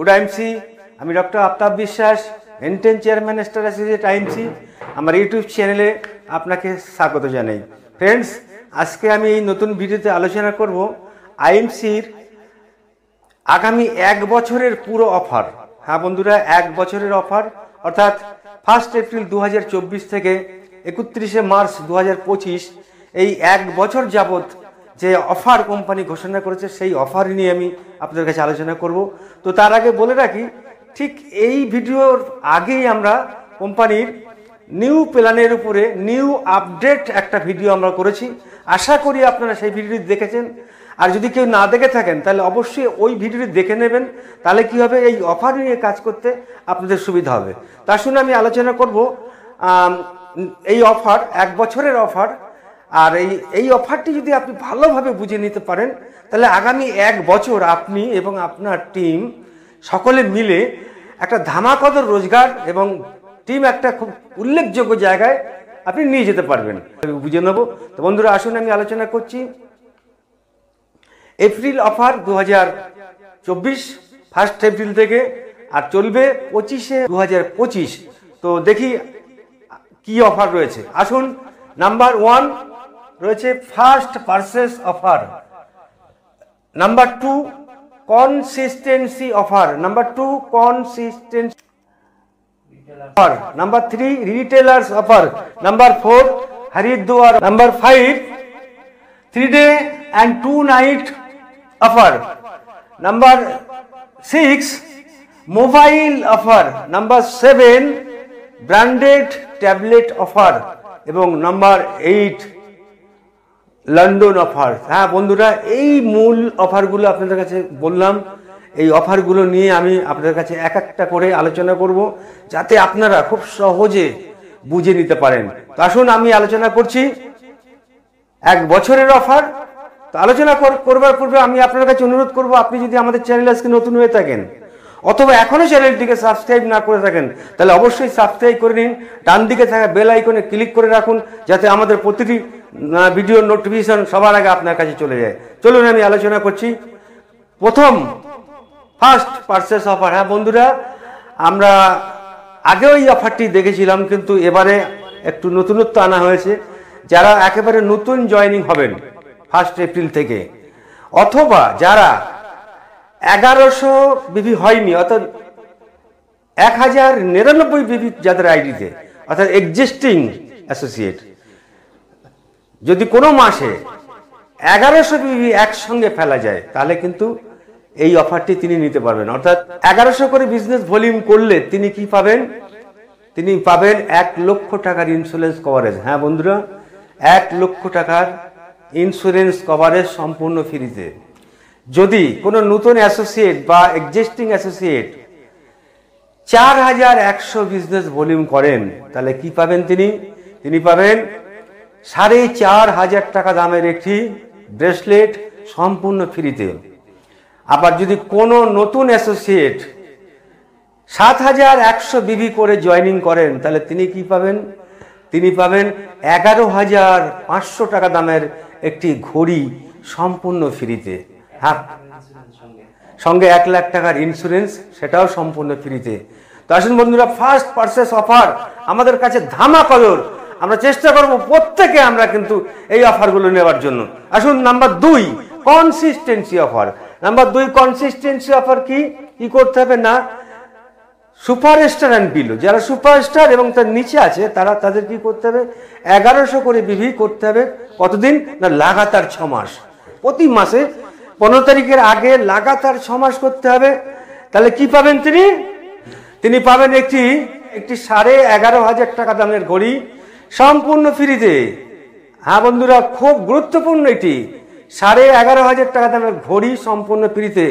Good IMC. আমি doctor Aftab বিশ্বাস, maintain chairman star associate IMC. আমার ইউটিউব চ্যানেলে আপনাকে স্বাগত জানাই। ফ্রেন্ডস, আজকে আমি এই নতুন ভিডিওতে আলোচনা করব আইএমসির আগামী 1 বছরের পুরো অফার। হ্যাঁ বন্ধুরা, 1 বছরের অফার, অর্থাৎ 1 এপ্রিল 2024 থেকে 31 মার্চ 2025, এই 1 বছর যাবত যে অফার কোম্পানি ঘোষণা করেছে সেই অফার নিয়ে আমি আপনাদের কাছে আলোচনা করব। তো তার আগে বলে রাখি, ঠিক এই ভিডিওর আগেই আমরা কোম্পানির নিউ প্ল্যানের উপরে নিউ আপডেট একটা ভিডিও আমরা করেছি। আশা করি আপনারা সেই ভিডিওটি দেখেছেন। আর যদি কেউ না দেখে থাকেন তাহলে অবশ্যই ওই ভিডিওটি দেখে নেবেন, তাহলে কি হবে, এই অফার নিয়ে কাজ করতে আপনাদের সুবিধা হবে। তার শুনে আমি আলোচনা করব এই অফার, 1 বছরের অফার। আর এই অফারটি যদি আপনি ভালোভাবে বুঝে নিতে পারেন তাহলে আগামী 1 বছর আপনি এবং আপনার টিম সকলে মিলে একটা ধামাকাদার রোজগার এবং টিম একটা খুব উল্লেখযোগ্য জায়গায় আপনি নিয়ে যেতে পারবেন, বুঝে নেব। তো বন্ধুরা, আসুন আমি আলোচনা করছি এপ্রিল অফার 2024, 1 এপ্রিল থেকে, আর চলবে 25/2025। তো দেখি কি অফার রয়েছে। আসুন, নাম্বার 1 রয়েছে first purchase offer. Number 2 consistency offer. Number 2 consistency offer. Number 3 retailers offer. Number 4 Haridwar. Number 5 3 day and 2 night offer. Number 6 mobile offer. Number 7 branded tablet offer এবং নাম্বার 8 লন্ডন অফার। হ্যাঁ বন্ধুরা, এই মূল অফারগুলো আপনাদের কাছে বললাম। এই অফারগুলো নিয়ে আমি আপনাদের কাছে এক একটা করে আলোচনা করব, যাতে আপনারা খুব সহজে বুঝে নিতে পারেন। তো আসুন, আমি আলোচনা করছি 1 বছরের অফার। তো আলোচনা করবার পূর্বে আমি আপনার কাছে অনুরোধ করব, আপনি যদি আমাদের চ্যানেলে আজকে নতুন হয়ে থাকেন অথবা এখনো চ্যানেলটিকে সাবস্ক্রাইব না করে থাকেন তাহলে অবশ্যই সাবস্ক্রাইব করে নিন। ডান দিকে থাকা বেল আইকনে ক্লিক করে রাখুন, যাতে আমাদের প্রতিটি ভিডিওর নোটিফিকেশন সবার আগে আপনার কাছে চলে যায়। চলুন আমি আলোচনা করছি প্রথম ফার্স্ট পারচেস অফার। হ্যাঁ বন্ধুরা, আমরা আগেও এই অফারটি দেখেছিলাম, কিন্তু এবারে একটু নতুনত্ব আনা হয়েছে। যারা একেবারে নতুন জয়েনিং হবেন 1 এপ্রিল থেকে, অথবা যারা 1100 বিবি হয়নি, অর্থাৎ 1099 বিবি যাদের আইডিতে, অর্থাৎ এক্সিস্টিং অ্যাসোসিয়েট, যদি কোনো মাসে 1100 বিবি একসঙ্গে ফেলা যায় তাহলে কিন্তু এই অফারটি তিনি নিতে পারবেন। অর্থাৎ 1100 করে বিজনেস ভলিউম করলে তিনি কি পাবেন? তিনি পাবেন 1 লক্ষ টাকার ইন্স্যুরেন্স কভারেজ। হ্যাঁ বন্ধুরা, 1 লক্ষ টাকার ইন্স্যুরেন্স কভারেজ সম্পূর্ণ ফ্রিতে। যদি কোনো নতুন অ্যাসোসিয়েট বা এক্সিস্টিং অ্যাসোসিয়েট 4100 বিজনেস ভলিউম করেন তাহলে কি পাবেন তিনি? তিনি পাবেন 4500 টাকা দামের একটি ব্রেসলেট সম্পূর্ণ ফ্রিতে। আবার যদি কোনো নতুন অ্যাসোসিয়েট 7100 বিবি করে জয়েনিং করেন তাহলে তিনি কি পাবেন? তিনি পাবেন 11500 টাকা দামের একটি ঘড়ি সম্পূর্ণ ফ্রিতে। হ্যাঁ, সঙ্গে 1 লাখ টাকার ইন্স্যুরেন্স, সেটাও সম্পূর্ণ ফ্রিতে। তো আসুন বন্ধুরা, ফার্স্ট পারচেস অফার আমাদের কাছে ধামাকাদার। আমরা চেষ্টা করব প্রত্যেকে আমরা কিন্তু এই অফারগুলো নেওয়ার জন্য। আসুন, number 2 consistency offer. Number 2 consistency offer কি করতে হবে না, সুপারস্টার অ্যান্ড বিলো, যারা সুপারস্টার এবং তার নিচে আছে তাদের কি করতে হবে? 1100 করে বিভি করতে হবে। কতদিন না, লাগাতার 6 মাস। প্রতি মাসে 15 তারিখের আগে লাগাতার 6 মাস করতে হবে। তাহলে কি পাবেন তিনি? তিনি পাবেন একটি 11,500 টাকা দামের ঘড়ি সম্পূর্ণ ফ্রিতে। হ্যাঁ বন্ধুরা, খুব গুরুত্বপূর্ণ এটি, 11,500 টাকা দামের ঘড়ি সম্পূর্ণ ফ্রিতে।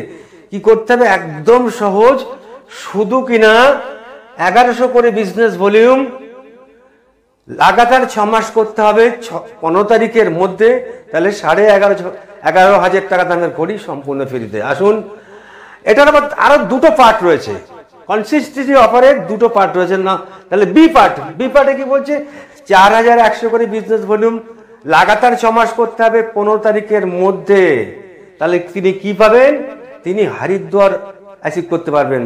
কি করতে হবে? একদম সহজ, শুধু কিনা 1100 করে বিজনেস ভলিউম লাগাতার 6 মাস করতে হবে 15 তারিখের মধ্যে। তাহলে 11,500 টাকা দামের ঘড়ি সম্পূর্ণ ফ্রিতে। আসুন, এটার আবার আরো 2টো পার্ট রয়েছে। কনসিস্টেন্সি অফারের 2টো পার্ট রয়েছে না, তাহলে বি পার্টে কি বলছে? 4100 করে বিজনেস ভলিউম লাগাতার 6 মাস করতে হবে 15 তারিখের মধ্যে। তাহলে তিনি কি পাবেন? তিনি হরিদ্বার অ্যাচিভ করতে পারবেন।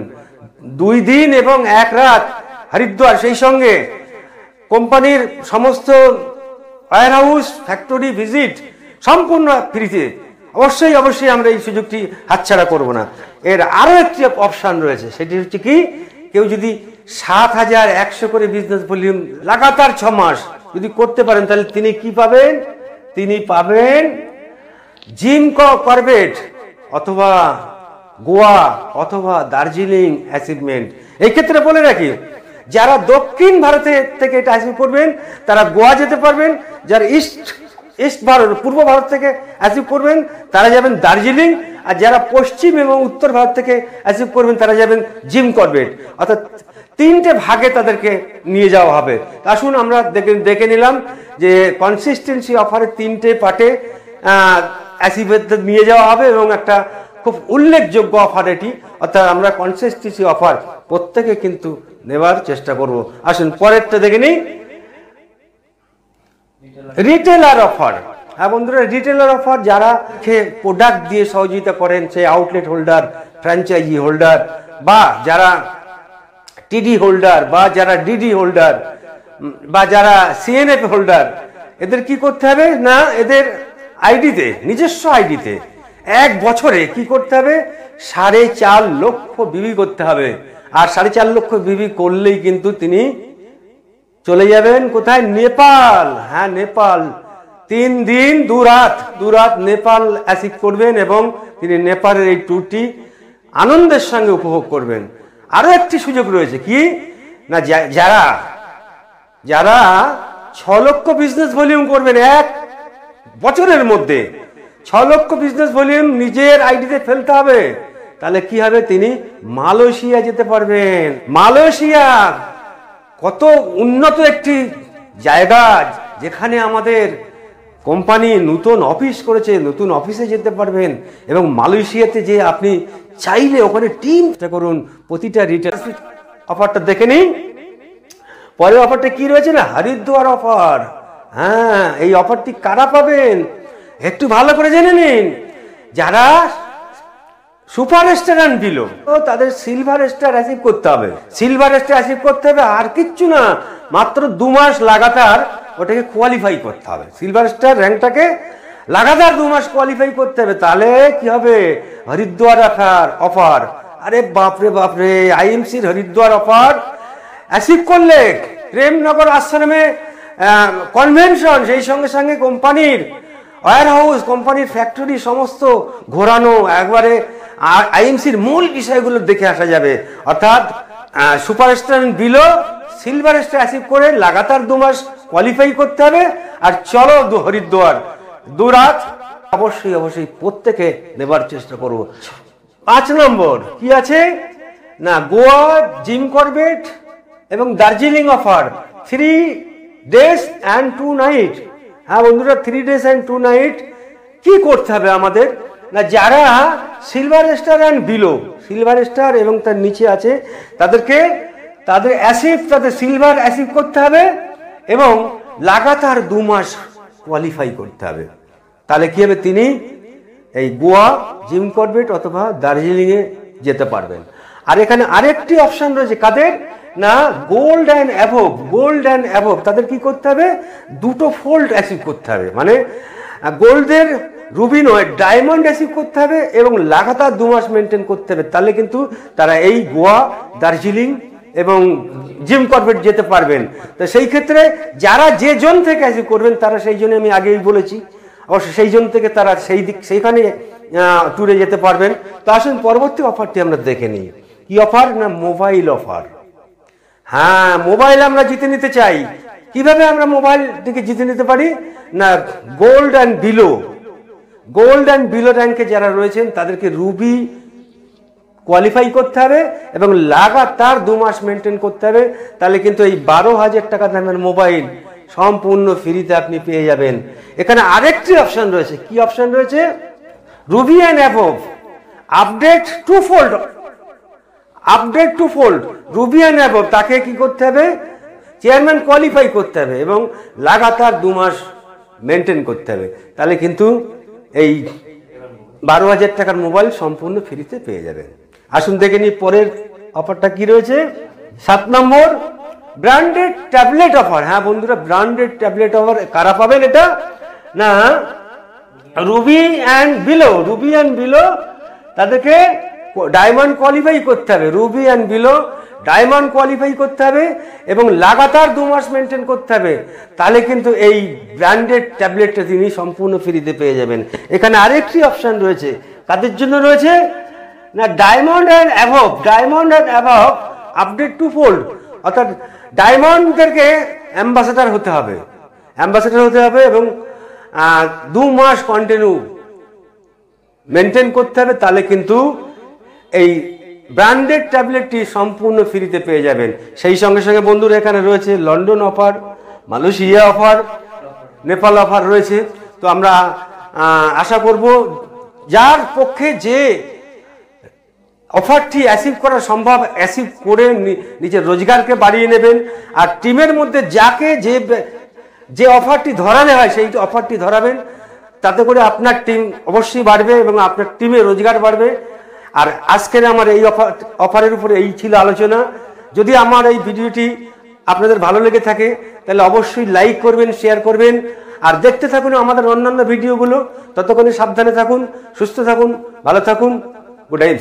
2 দিন এবং 1 রাত হরিদ্বার, সেই সঙ্গে কোম্পানির সমস্ত ওয়্যার হাউস ফ্যাক্টরি ভিজিট সম্পূর্ণ ফ্রিতে। অবশ্যই অবশ্যই আমরা এই সুযোগটি হাতছাড়া করব না। এর আরও একটি অপশান রয়েছে, সেটি হচ্ছে কি, কেউ যদি 7,100 করে বিজনেস ভলিউম লাগাতার 6 মাস যদি করতে পারেন, তাহলে তিনি কি পাবেন? তিনি পাবেন জিম করবেট অথবা গোয়া অথবা দার্জিলিং অ্যাচিভমেন্ট। এই ক্ষেত্রে বলে রাখি, যারা দক্ষিণ ভারতে থেকে এটা অ্যাচিভ করবেন তারা গোয়া যেতে পারবেন, যারা ইস্ট ভারত পূর্ব ভারত থেকে অ্যাচিভ করবেন তারা যাবেন দার্জিলিং, আর যারা পশ্চিম এবং উত্তর ভারত থেকে অ্যাচিভ করবেন তারা যাবেন জিম করবেট। অর্থাৎ 3টে ভাগে তাদেরকে নিয়ে যাওয়া হবে। আসুন আমরা দেখে নিলাম যে কনসিস্টেন্সি অফারের 3টে পার্টে অ্যাচিভে নিয়ে যাওয়া হবে এবং একটা খুব উল্লেখযোগ্য অফার এটি। অর্থাৎ আমরা কনসিস্টেন্সি অফার প্রত্যেকে কিন্তু নেবার চেষ্টা করব। আসুন পরেরটা দেখে নিই, রিটেলার অফার। হ্যাঁ বন্ধুরা, রিটেলার অফার যারা প্রোডাক্ট দিয়ে সহযোগিতা করেন, সেই আউটলেট হোল্ডার, ফ্র্যাঞ্চাইজি হোল্ডার, বা যারা টিডি হোল্ডার, বা যারা ডিডি হোল্ডার, বা যারা সিএনএফ হোল্ডার, এদের কি করতে হবে না, এদের আইডিতে, নিজস্ব আইডিতে 1 বছরে কি করতে হবে, 4.5 লক্ষ বিবি করতে হবে। আর 4.5 লক্ষ বিবি করলেই কিন্তু তিনি চলে যাবেন কোথায়? নেপাল। হ্যাঁ, নেপাল। 3 দিন 2 রাত নেপাল অ্যাচিভ করবেন এবং তিনি নেপালের এই ট্যুরটি আনন্দের সঙ্গে উপভোগ করবেন। আরো একটি সুযোগ রয়েছে, কি না, যারা 6 লক্ষ বিজনেস ভলিউম করবেন 1 বছরের মধ্যে, 6 লক্ষ বিজনেস ভলিউম নিজের আইডিতে ফেলতে হবে, তাহলে কি হবে, তিনি মালয়েশিয়া যেতে পারবেন। মালয়েশিয়া কত উন্নত একটি জায়গা, যেখানে আমাদের কোম্পানি নতুন অফিস করেছে, নতুন অফিসে যেতে পারবেন। এবং মালয়েশিয়াতে যে আপনি চাইলে ওখানে টিম করুন। প্রতিটা রিটেল অফারটা দেখে নিন। পরের অফারটা কি রয়েছে না, হরিদ্বার অফার। হ্যাঁ, এই অফারটি কারা পাবেন একটু ভালো করে জেনে নিন। যারা সুপার স্টার অ্যান্ড বিলো, তাদের সিলভার স্টার অ্যাচিভ করতে হবে। সিলভার স্টার অ্যাচিভ করতে হবে, আর কিচ্ছু না, মাত্র 2 মাস লাগাতার ওটাকে কোয়ালিফাই করতে হবে। সিলভার স্টার র্যাঙ্কটাকে লাগাতার 2 মাস কোয়ালিফাই করতে হবে। তাহলে কি হবে, হরিদ্বার অফার। আরে বাপরে বাপরে, আইএমসির হরিদ্বার অফার অ্যাচিভ করলে প্রেমনগর আশ্রমে কনভেনশন, সেই সঙ্গে সঙ্গে কোম্পানির ওয়্যার হাউস, কোম্পানির ফ্যাক্টরি সমস্ত ঘোরানো, একবারে আইএমসির মূল বিষয়গুলো দেখে আসা যাবে। অর্থাৎ superstar below silver star achieve করে লাগাতার 2 মাস কোয়ালিফাই করতে হবে। আর চলো হরিদ্বার 2 রাত অবশ্যই অবশ্যই প্রত্যেকে নেবার চেষ্টা করব। 5 নম্বর কি আছে না, গোয়া, জিম করবেট এবং Darjeeling offer 3 days and 2 nights। হ্যাঁ বন্ধুরা, 3 days and 2 nights কি করতে হবে আমাদের না, যারা silver star and below, silver star এবং তার নিচে আছে, তাদের অ্যাচিভ, তাদের সিলভার অ্যাচিভ করতে হবে এবং লাগাতার 2 মাস কোয়ালিফাই করতে হবে। তাহলে কি হবে, তিনি এই গোয়া, জিম করবেট অথবা দার্জিলিংয়ে যেতে পারবেন। আর এখানে আরেকটি অপশন রয়েছে, কাদের না, gold and above. Gold and above তাদের কি করতে হবে, 2টো ফোল্ড অ্যাচিভ করতে হবে। মানে গোল্ডের রুবি নয়, ডায়মন্ড অ্যাচিভ করতে হবে এবং লাগাতার 2 মাস মেনটেন করতে হবে। তাহলে কিন্তু তারা এই গোয়া, দার্জিলিং এবং জিম করবেট যেতে পারবেন। তো সেই ক্ষেত্রে যারা যে জোন থেকে অ্যাচিভ করবেন, তারা সেই জন্য আমি আগেই বলেছি, অবশ্য সেই জোন থেকে তারা সেইখানে ট্যুরে যেতে পারবেন। তো আসুন পরবর্তী অফারটি আমরা দেখে নিই। কি অফার না, মোবাইল অফার। হ্যাঁ, মোবাইল আমরা জিতে নিতে চাই। কিভাবে আমরা মোবাইলটিকে জিতে নিতে পারি না, গোল্ড অ্যান্ড বিলো র্যাঙ্কে যারা রয়েছেন তাদেরকে রুবি কোয়ালিফাই করতে হবে এবং লাগাতার 2 মাস মেনটেন করতে হবে। তাহলে কিন্তু এই 12,000 টাকা দামের মোবাইল সম্পূর্ণ ফ্রিতে আপনি পেয়ে যাবেন। এখানে আরেকটি অপশন রয়েছে। কি অপশন রয়েছে, ruby and above update to fold ruby and above, তাকে কি করতে হবে, চেয়ারম্যান কোয়ালিফাই করতে হবে এবং লাগাতার 2 মাস মেনটেন করতে হবে। তাহলে কিন্তু এই 12,000 টাকার মোবাইল সম্পূর্ণ ফ্রিতে পেয়ে যাবেন। আসুন দেখে নিই পরের অফারটা কি রয়েছে। 7 নম্বর ব্র্যান্ডেড ট্যাবলেট অফার। হ্যাঁ বন্ধুরা, ব্র্যান্ডেড ট্যাবলেট অফার কারা পাবেন? এটা না Ruby and below. Ruby and below তাদেরকে ডায়মন্ড কোয়ালিফাই করতে হবে। Ruby and below diamond qualify করতে হবে এবং লাগাতার 2 মাস মেনটেন করতে হবে, তাহলে কিন্তু এই ব্র্যান্ডেড ট্যাবলেটটা তিনি সম্পূর্ণ ফ্রিতে পেয়ে যাবেন। এখানে আরেকটি অপশান রয়েছে, কাদের জন্য রয়েছে না diamond and above. Diamond and above update 2 fold, অর্থাৎ ডায়মন্ডদেরকে অ্যাম্বাসেডার হতে হবে, অ্যাম্বাসেডার হতে হবে এবং 2 মাস কন্টিনিউ মেনটেন করতে হবে, তাহলে কিন্তু এই ব্র্যান্ডেড ট্যাবলেটটি সম্পূর্ণ ফ্রিতে পেয়ে যাবেন। সেই সঙ্গে সঙ্গে বন্ধুরা এখানে রয়েছে London offer, Malaysia offer, Nepal offer রয়েছে। তো আমরা আশা করব যার পক্ষে যে অফারটি অ্যাচিভ করা সম্ভব, অ্যাচিভ করে নিজের রোজগারকে বাড়িয়ে নেবেন। আর টিমের মধ্যে যাকে যে অফারটি ধরানো হয় সেই অফারটি ধরাবেন, তাতে করে আপনার টিম অবশ্যই বাড়বে এবং আপনার টিমে রোজগার বাড়বে। আর আজকের আমার এই অফারের উপরে এই ছিল আলোচনা। যদি আমার এই ভিডিওটি আপনাদের ভালো লেগে থাকে তাহলে অবশ্যই লাইক করবেন, শেয়ার করবেন আর দেখতে থাকুন আমাদের অন্যান্য ভিডিওগুলো। ততক্ষণে সাবধানে থাকুন, সুস্থ থাকুন, ভালো থাকুন। Good night.